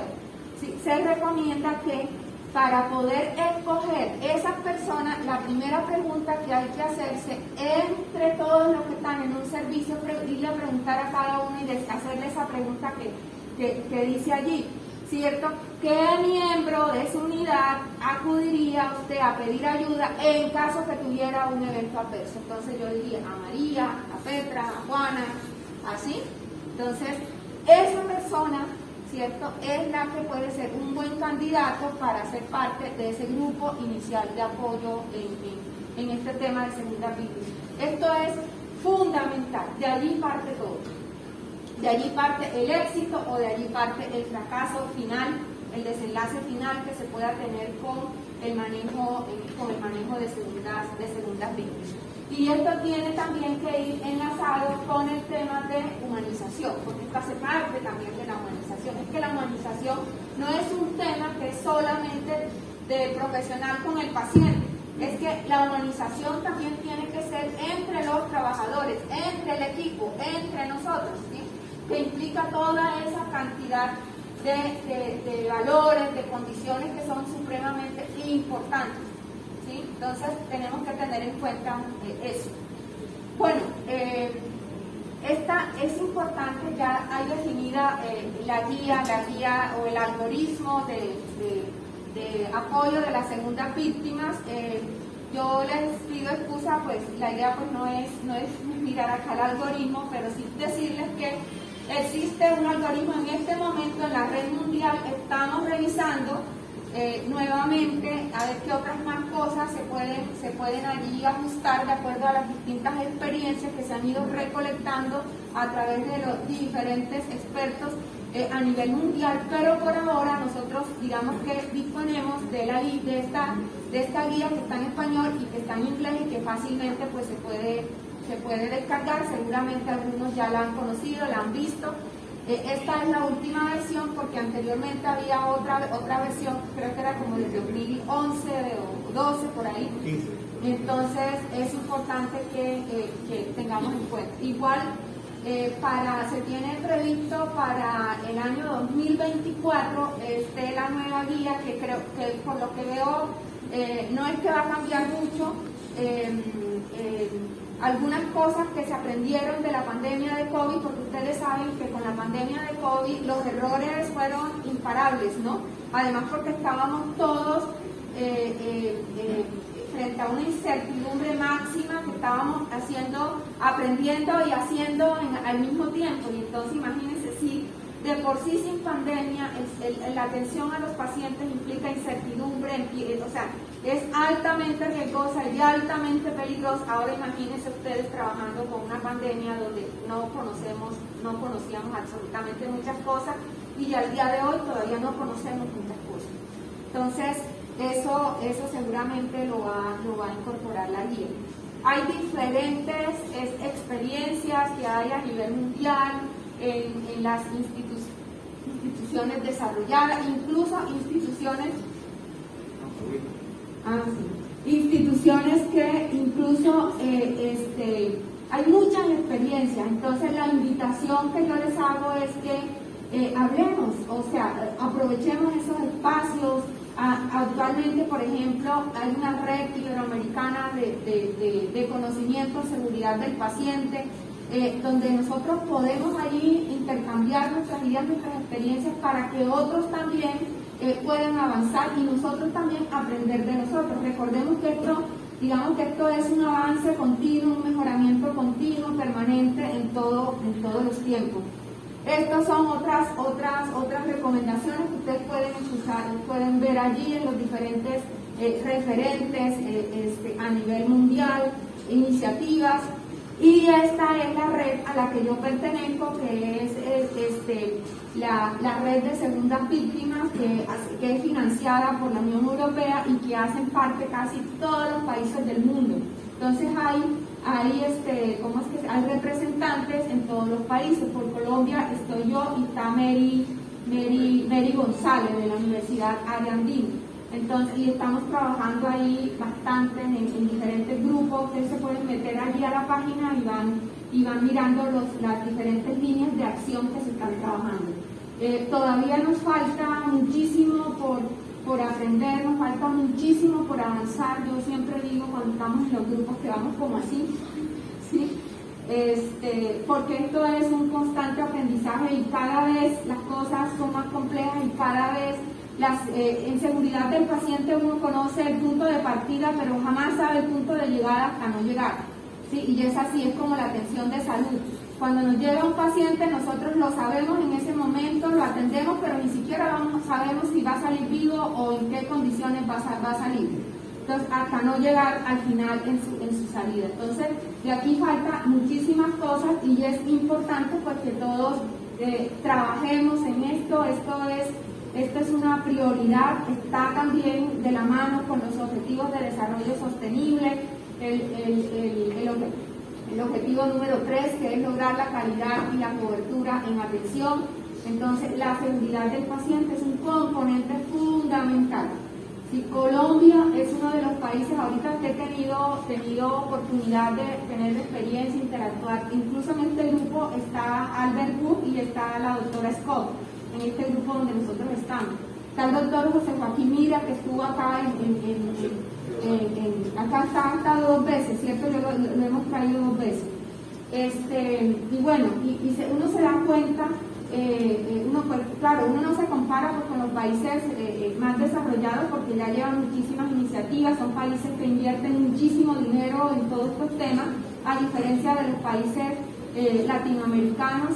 Sí, se recomienda que para poder escoger esas personas, la primera pregunta que hay que hacerse entre todos los que están en un servicio, irle a preguntar a cada uno y hacerle esa pregunta que dice allí, ¿cierto? ¿Qué miembro de su unidad acudiría usted a pedir ayuda en caso que tuviera un evento adverso? Entonces yo diría a María, a Petra, a Juana, así. Entonces, esa persona, ¿cierto?, es la que puede ser un buen candidato para ser parte de ese grupo inicial de apoyo en este tema de segunda víctima. Esto es fundamental, de allí parte todo. De allí parte el éxito o de allí parte el fracaso final, el desenlace final que se pueda tener con el manejo de segundas víctimas. Y esto tiene también que ir enlazado con el tema de humanización, porque esto hace parte también de la humanización. Es que la humanización no es un tema que es solamente de profesional con el paciente, es que la humanización también tiene que ser entre los trabajadores, entre el equipo, entre nosotros, ¿sí?, que implica toda esa cantidad de valores, de condiciones que son supremamente importantes. ¿Sí? Entonces tenemos que tener en cuenta eso. Bueno, esta es importante, ya hay definida la guía o el algoritmo de apoyo de las segundas víctimas. Yo les pido excusa, pues la idea pues no es mirar acá el algoritmo, pero sí decirles que existe un algoritmo en este momento en la red mundial. Estamos revisando nuevamente a ver qué otras más cosas se pueden allí ajustar de acuerdo a las distintas experiencias que se han ido recolectando a través de los diferentes expertos a nivel mundial, pero por ahora nosotros digamos que disponemos de esta guía que está en español y que está en inglés y que fácilmente pues se puede descargar. Seguramente algunos ya la han conocido, la han visto. Esta es la última versión porque anteriormente había otra versión, creo que era como del 2011 o 12 por ahí. Entonces es importante que tengamos en cuenta. Igual se tiene previsto para el año 2024 la nueva guía, que creo que por lo que veo no es que va a cambiar mucho. Algunas cosas que se aprendieron de la pandemia de COVID, porque ustedes saben que con la pandemia de COVID los errores fueron imparables, ¿no? Además porque estábamos todos frente a una incertidumbre máxima que estábamos aprendiendo y haciendo al mismo tiempo. Y entonces imagínense, si de por sí sin pandemia la atención a los pacientes implica incertidumbre, o sea, es altamente riesgosa y altamente peligrosa. Ahora imagínense ustedes trabajando con una pandemia donde no conocíamos absolutamente muchas cosas y al día de hoy todavía no conocemos muchas cosas. Entonces, eso seguramente lo va a incorporar la guía. Hay diferentes experiencias que hay a nivel mundial en las instituciones desarrolladas, incluso instituciones que incluso hay muchas experiencias. Entonces la invitación que yo les hago es que hablemos, o sea, aprovechemos esos espacios. Actualmente, por ejemplo, hay una red iberoamericana de conocimiento, seguridad del paciente, donde nosotros podemos allí intercambiar nuestras ideas, nuestras experiencias para que otros también puedan avanzar y nosotros también aprender de nosotros. Recordemos que esto es un avance continuo, un mejoramiento continuo, permanente en todos los tiempos. Estas son otras recomendaciones que ustedes pueden ver allí en los diferentes referentes a nivel mundial, iniciativas. Y esta es la red a la que yo pertenezco, que es la red de segundas víctimas, que es financiada por la Unión Europea y que hacen parte casi todos los países del mundo. Entonces hay representantes en todos los países. Por Colombia estoy yo y está Mary González de la Universidad Ariandini. Entonces, y estamos trabajando ahí bastante en diferentes grupos. Ustedes se pueden meter allí a la página y van mirando las diferentes líneas de acción que se están trabajando. Todavía nos falta muchísimo por aprender, nos falta muchísimo por avanzar. Yo siempre digo cuando estamos en los grupos que vamos como así, ¿sí? Porque esto es un constante aprendizaje y cada vez las cosas son más complejas y cada vez en seguridad del paciente uno conoce el punto de partida, pero jamás sabe el punto de llegada hasta no llegar, ¿sí? Y es así, es como la atención de salud. Cuando nos llega un paciente, nosotros lo sabemos en ese momento, lo atendemos, pero ni siquiera sabemos si va a salir vivo o en qué condiciones va a salir. Entonces, hasta no llegar al final en su salida. Entonces, de aquí falta muchísimas cosas y es importante pues que todos trabajemos en esto. Esto es una prioridad, está también de la mano con los objetivos de desarrollo sostenible, el objetivo número 3, que es lograr la calidad y la cobertura en atención. Entonces, la seguridad del paciente es un componente fundamental. Si Colombia es uno de los países, ahorita que he tenido oportunidad de tener experiencia, interactuar, incluso en este grupo está Albert Wu y está la doctora Scott, en este grupo donde nosotros estamos. Está el doctor José Joaquín Mira, que estuvo acá acá está hasta 2 veces, ¿cierto? Lo hemos traído 2 veces. Y bueno, uno se da cuenta, uno no se compara pues, con los países más desarrollados porque ya llevan muchísimas iniciativas, son países que invierten muchísimo dinero en todos estos temas, a diferencia de los países latinoamericanos.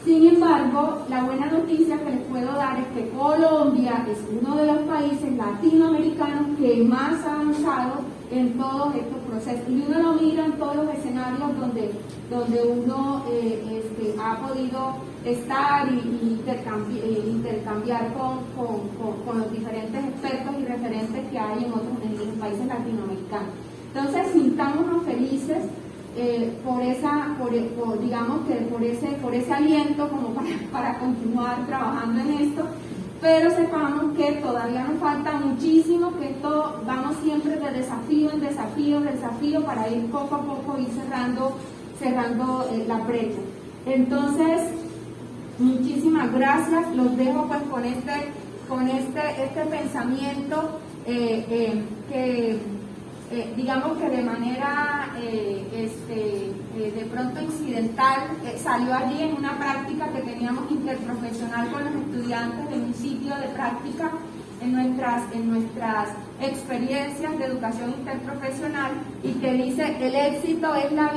Sin embargo, la buena noticia que les puedo dar es que Colombia es uno de los países latinoamericanos que más ha avanzado en todos estos procesos. Y uno lo mira en todos los escenarios donde uno ha podido estar y intercambiar con los diferentes expertos y referentes que hay en los países latinoamericanos. Entonces, sintámonos felices por ese aliento como para continuar trabajando en esto, pero sepamos que todavía nos falta muchísimo, que esto vamos siempre de desafío en desafío para ir poco a poco ir cerrando la brecha. Entonces, muchísimas gracias, los dejo pues con este pensamiento que digamos que de manera de pronto incidental salió allí en una práctica que teníamos interprofesional con los estudiantes en un sitio de práctica en nuestras experiencias de educación interprofesional, y que dice: el éxito en la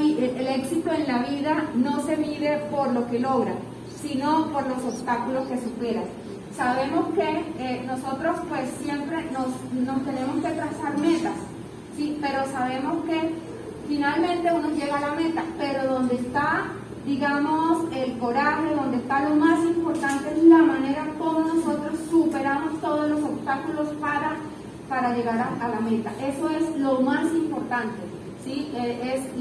vida no se mide por lo que logra, sino por los obstáculos que superas. Sabemos que nosotros pues siempre nos tenemos que trazar metas, sí, pero sabemos que finalmente uno llega a la meta, pero donde está digamos, el coraje, donde está lo más importante es la manera como nosotros superamos todos los obstáculos para llegar a la meta. Eso es lo más importante, ¿sí?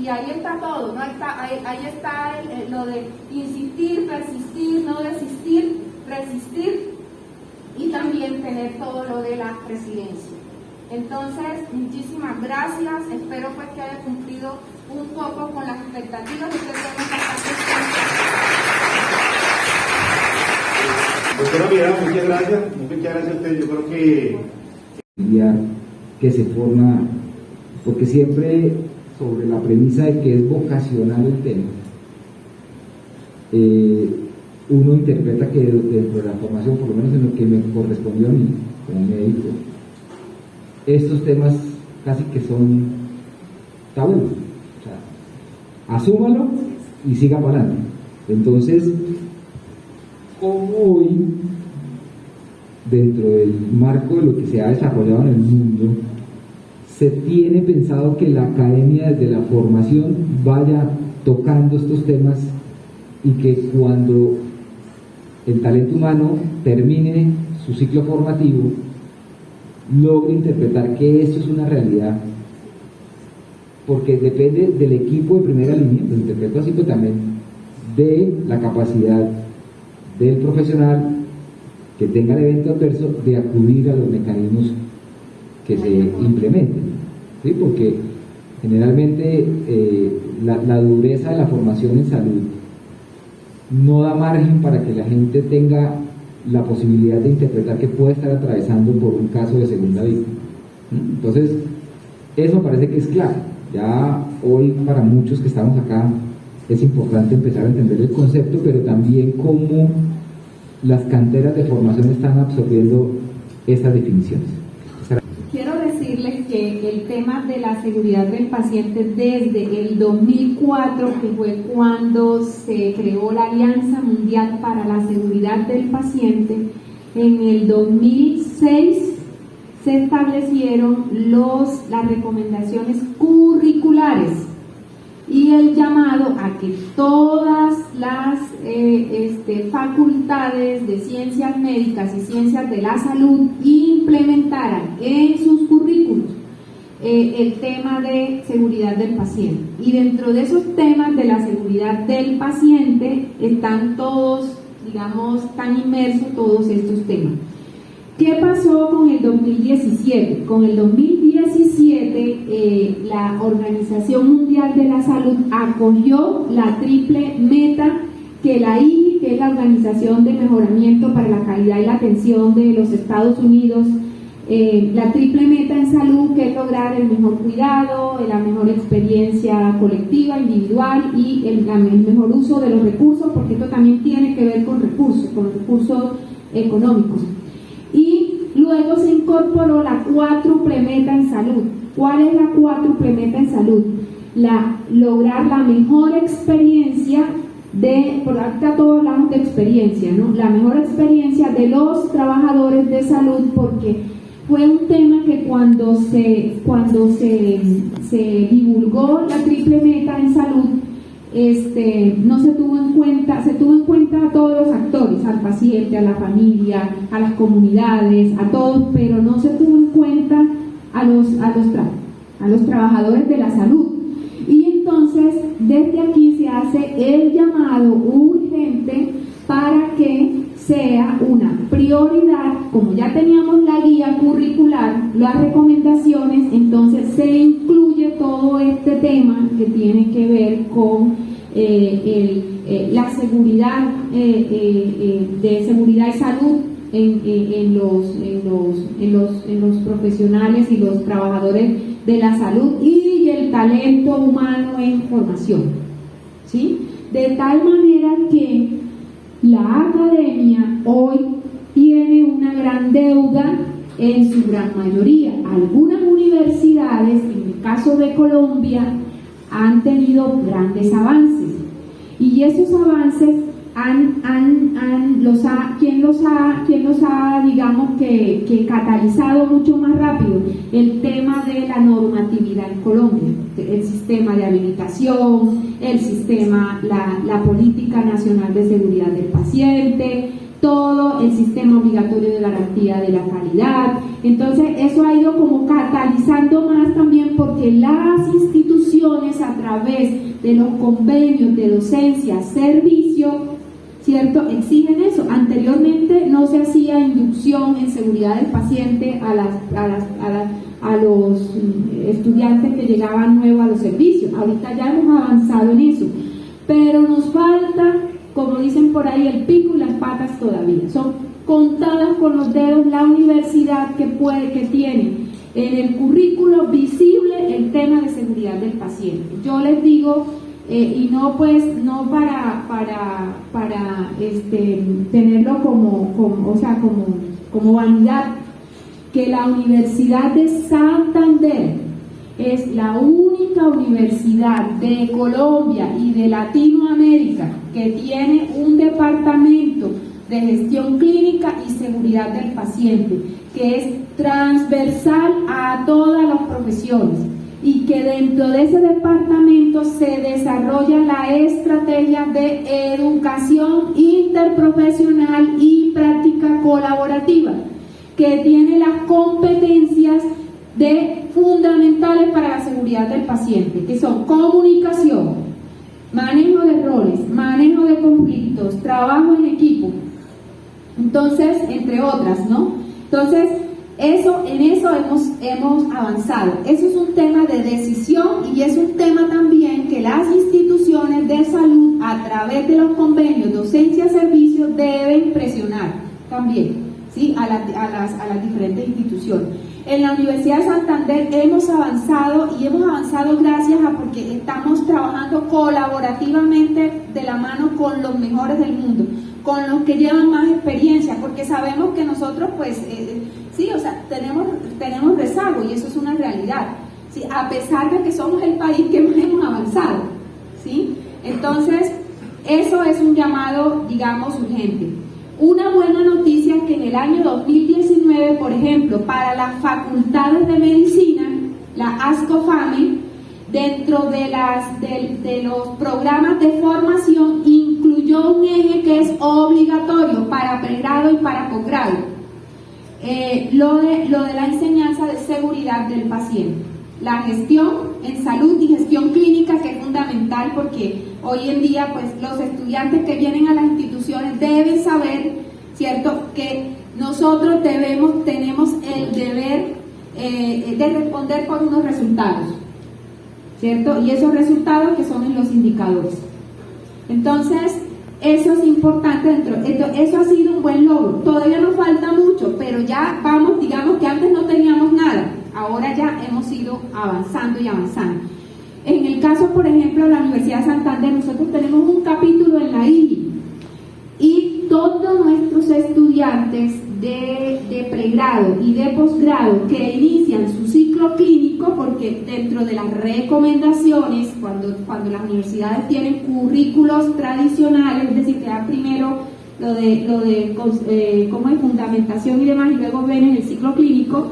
Y ahí está todo, ¿no? Ahí está lo de insistir, persistir, no desistir, resistir, y también tener todo lo de la resiliencia. Entonces, muchísimas gracias, espero pues que haya cumplido un poco con las expectativas de este tema bastante. Doctora Miranda, muchas gracias a usted. Yo creo que se forma, porque siempre sobre la premisa de que es vocacional el tema, uno interpreta que dentro de la formación, por lo menos en lo que me correspondió a mí como médico, estos temas casi que son tabú. O sea, asúmalo y siga para adelante. Entonces, como hoy, dentro del marco de lo que se ha desarrollado en el mundo, se tiene pensado que la academia desde la formación vaya tocando estos temas y que cuando el talento humano termine su ciclo formativo logre interpretar que esto es una realidad, porque depende del equipo de primera línea, lo interpreto así, pero también de la capacidad del profesional que tenga el evento adverso de acudir a los mecanismos que se implementen, ¿sí? Porque generalmente la dureza de la formación en salud no da margen para que la gente tenga la posibilidad de interpretar que puede estar atravesando por un caso de segunda víctima. Entonces, eso parece que es claro. Ya hoy para muchos que estamos acá es importante empezar a entender el concepto, pero también cómo las canteras de formación están absorbiendo esas definiciones. Quiero decirles que el tema de la seguridad del paciente desde el 2004, que fue cuando se creó la Alianza Mundial para la Seguridad del Paciente, en el 2006 se establecieron las recomendaciones curriculares y el llamado a que todas las facultades de ciencias médicas y ciencias de la salud implementaran en sus currículos el tema de seguridad del paciente. Y dentro de esos temas de la seguridad del paciente están todos, digamos, tan inmersos todos estos temas. ¿Qué pasó con el 2017? Con el 2017 la Organización Mundial de la Salud acogió la triple meta que la IGI, que es la Organización de Mejoramiento para la Calidad y la Atención de los Estados Unidos, la triple meta en salud, que es lograr el mejor cuidado, la mejor experiencia colectiva, individual y el mejor uso de los recursos, porque esto también tiene que ver con recursos económicos. Y luego se incorporó la cuádruple meta en salud. ¿Cuál es la cuádruple meta en salud? Lograr la mejor experiencia por acá todos hablamos de experiencia, ¿no? La mejor experiencia de los trabajadores de salud, porque fue un tema que cuando se divulgó la triple meta en salud, no se tuvo en cuenta a todos los actores, al paciente, a la familia, a las comunidades, a todos, pero no se tuvo en cuenta a los trabajadores de la salud. Y entonces desde aquí se hace el llamado urgente para que sea una prioridad, como ya teníamos la guía curricular, las recomendaciones, entonces se incluye todo este tema que tiene que ver con la seguridad de seguridad y salud en los profesionales y los trabajadores de la salud y el talento humano en formación, ¿sí? De tal manera que la academia hoy tiene una gran deuda en su gran mayoría. Algunas universidades, en el caso de Colombia, han tenido grandes avances y esos avances ¿quién los ha digamos digamos que catalizado mucho más rápido el tema de la normatividad en Colombia, el sistema de habilitación, el sistema, la política nacional de seguridad del paciente, todo el sistema obligatorio de garantía de la calidad. Entonces eso ha ido como catalizando más también, porque las instituciones, a través de los convenios de docencia, servicio, ¿cierto?, exigen eso. Anteriormente no se hacía inducción en seguridad del paciente a los estudiantes que llegaban nuevos a los servicios. Ahorita ya hemos avanzado en eso, pero nos falta, como dicen por ahí, el pico y las patas todavía. Son contadas con los dedos la universidad que tiene en el currículo visible el tema de seguridad del paciente. Yo les digo, y no pues no para tenerlo como vanidad, que la Universidad de Santander es la única universidad de Colombia y de Latinoamérica que tiene un departamento de gestión clínica y seguridad del paciente, que es transversal a todas las profesiones, y que dentro de ese departamento se desarrolla la estrategia de educación interprofesional y práctica colaborativa, que tiene las competencias fundamentales para la seguridad del paciente, que son comunicación, manejo de roles, manejo de conflictos, trabajo en equipo, entonces, entre otras, ¿no? Entonces, en eso hemos avanzado. Eso es un tema de decisión, y es un tema también que las instituciones de salud, a través de los convenios docencia-servicio, deben presionar también, ¿sí?, a las diferentes instituciones. En la Universidad de Santander hemos avanzado, y hemos avanzado gracias a porque estamos trabajando colaborativamente de la mano con los mejores del mundo, con los que llevan más experiencia, porque sabemos que nosotros pues sí, o sea, tenemos rezago, y eso es una realidad, ¿sí?, a pesar de que somos el país que más hemos avanzado, ¿sí? Entonces, eso es un llamado, digamos, urgente. Una buena noticia es que en el año 2019, por ejemplo, para las facultades de medicina, la ASCOFAME, dentro de los programas de formación, incluyó un eje que es obligatorio para pregrado y para posgrado, lo de la enseñanza de seguridad del paciente, la gestión en salud y gestión clínica, que es fundamental, porque hoy en día pues los estudiantes que vienen a las instituciones deben saber, ¿cierto?, que nosotros tenemos el deber de responder por unos resultados, ¿cierto?, y esos resultados que son en los indicadores. Entonces, eso es importante eso ha sido un buen logro. Todavía nos falta mucho, pero ya vamos, digamos que antes no teníamos nada, ahora ya hemos ido avanzando y avanzando. En el caso, por ejemplo, de la Universidad de Santander, nosotros tenemos un capítulo en la IGI, y todos nuestros estudiantes de pregrado y de posgrado que inician su ciclo clínico, porque dentro de las recomendaciones, cuando las universidades tienen currículos tradicionales, es decir, que dan primero lo de cómo es fundamentación y demás, y luego ven en el ciclo clínico,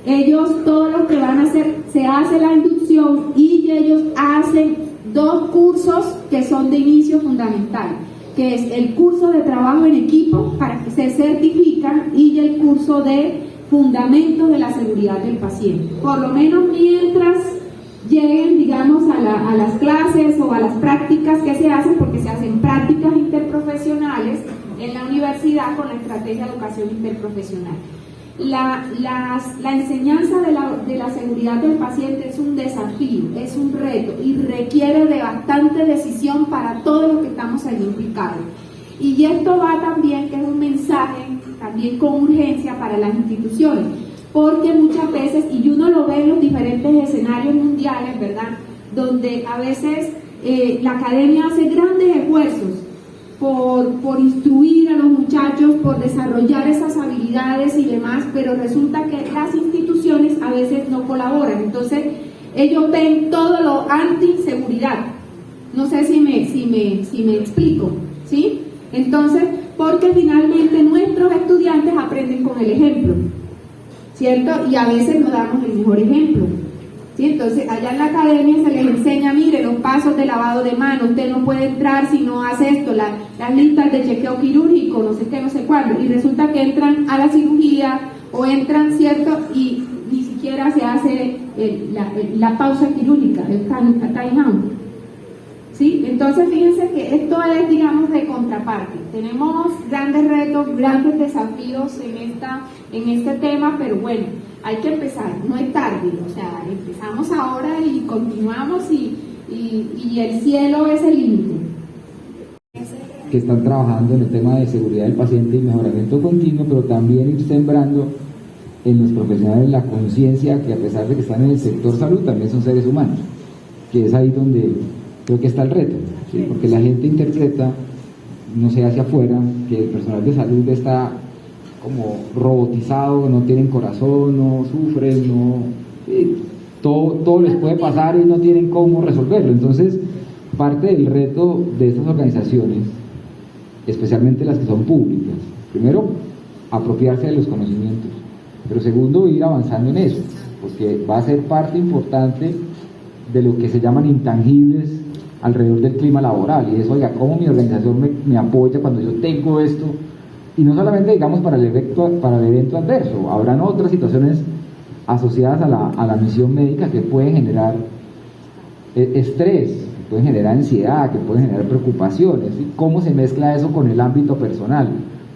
ellos, todo lo que van a hacer, se hace la inducción, y ellos hacen 2 cursos que son de inicio fundamental, que es el curso de trabajo en equipo, para que se certifican, y el curso de fundamentos de la seguridad del paciente. Por lo menos mientras lleguen, digamos, a las clases o a las prácticas que se hacen, porque se hacen prácticas interprofesionales en la universidad con la estrategia de educación interprofesional. La enseñanza de la seguridad del paciente es un desafío, es un reto, y requiere de bastante decisión para todos los que estamos allí implicados. Y esto va también, que es un mensaje también con urgencia para las instituciones, porque muchas veces, y uno lo ve en los diferentes escenarios mundiales, ¿verdad?, donde a veces la academia hace grandes esfuerzos por instruir a los muchachos, por desarrollar esas habilidades y demás, pero resulta que las instituciones a veces no colaboran. Entonces ellos ven todo lo anti-seguridad. No sé si me explico, ¿sí? Entonces, porque finalmente nuestro nuestros estudiantes aprenden con el ejemplo, ¿cierto? Y a veces no damos el mejor ejemplo, ¿sí? Entonces, allá en la academia se les enseña, mire, los pasos de lavado de manos, usted no puede entrar si no hace esto, las listas de chequeo quirúrgico, no sé qué, no sé cuándo, y resulta que entran a la cirugía o entran, ¿cierto? Y ni siquiera se hace la pausa quirúrgica, el time out, ¿sí? Entonces, fíjense que esto es, digamos, de contraparte. Tenemos grandes retos, grandes desafíos en este tema, pero bueno, hay que empezar, no es tarde, o sea, empezamos ahora y continuamos y el cielo es el límite. Que están trabajando en el tema de seguridad del paciente y mejoramiento continuo, pero también ir sembrando en los profesionales la conciencia que a pesar de que están en el sector salud, también son seres humanos, que es ahí donde creo que está el reto, ¿sí? Porque la gente interpreta, no sé, hacia afuera, que el personal de salud está como robotizado, no tienen corazón, no sufren, no, todo les puede pasar y no tienen cómo resolverlo. Entonces, parte del reto de estas organizaciones, especialmente las que son públicas, primero, apropiarse de los conocimientos, pero segundo, ir avanzando en eso, porque va a ser parte importante de lo que se llaman intangibles alrededor del clima laboral, y es, oiga, cómo mi organización me apoya cuando yo tengo esto, y no solamente, digamos, para el evento adverso, habrán otras situaciones asociadas a la misión médica que pueden generar estrés, que pueden generar ansiedad, que pueden generar preocupaciones, ¿sí? ¿Cómo se mezcla eso con el ámbito personal?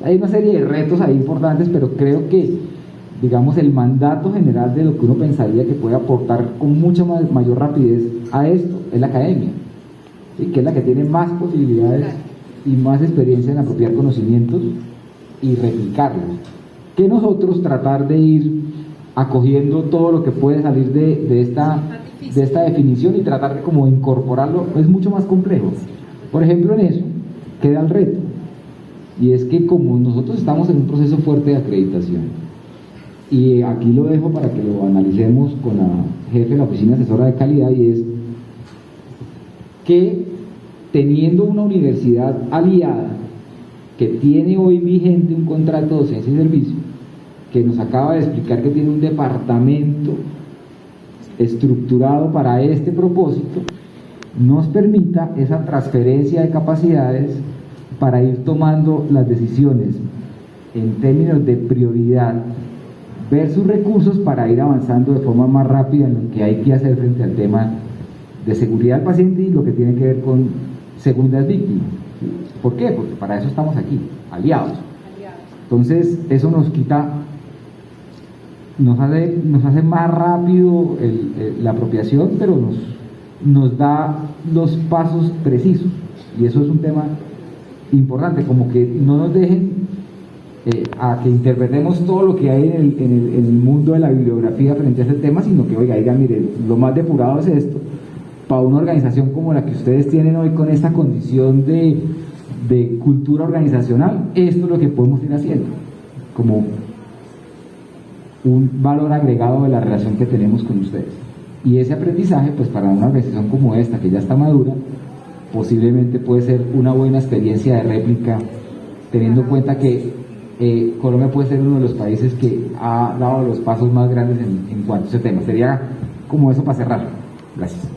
Hay una serie de retos ahí importantes, pero creo que, digamos, el mandato general de lo que uno pensaría que puede aportar con mucha mayor rapidez a esto es la academia, ¿sí? Que es la que tiene más posibilidades y más experiencia en apropiar conocimientos y replicarlos, que nosotros tratar de ir acogiendo todo lo que puede salir de esta definición y tratar de como incorporarlo es mucho más complejo. Por ejemplo, en eso queda el reto, y es que como nosotros estamos en un proceso fuerte de acreditación, y aquí lo dejo para que lo analicemos con la jefe de la Oficina Asesora de Calidad, y es que teniendo una universidad aliada que tiene hoy vigente un contrato de docencia y servicio, que nos acaba de explicar que tiene un departamento estructurado para este propósito, nos permita esa transferencia de capacidades para ir tomando las decisiones en términos de prioridad versus recursos para ir avanzando de forma más rápida en lo que hay que hacer frente al tema de seguridad del paciente y lo que tiene que ver con segundas víctimas. ¿Por qué? Porque para eso estamos aquí, aliados. Entonces, eso nos quita, nos hace más rápido la apropiación, pero nos da los pasos precisos. Y eso es un tema importante, como que no nos dejen a que interpretemos todo lo que hay en el mundo de la bibliografía frente a este tema, sino que, oiga, mire, lo más depurado es esto. Para una organización como la que ustedes tienen hoy, con esta condición de cultura organizacional, esto es lo que podemos ir haciendo, como un valor agregado de la relación que tenemos con ustedes. Y ese aprendizaje, pues para una organización como esta, que ya está madura, posiblemente puede ser una buena experiencia de réplica, teniendo en cuenta que Colombia puede ser uno de los países que ha dado los pasos más grandes en cuanto a ese tema. Sería como eso para cerrar. Gracias.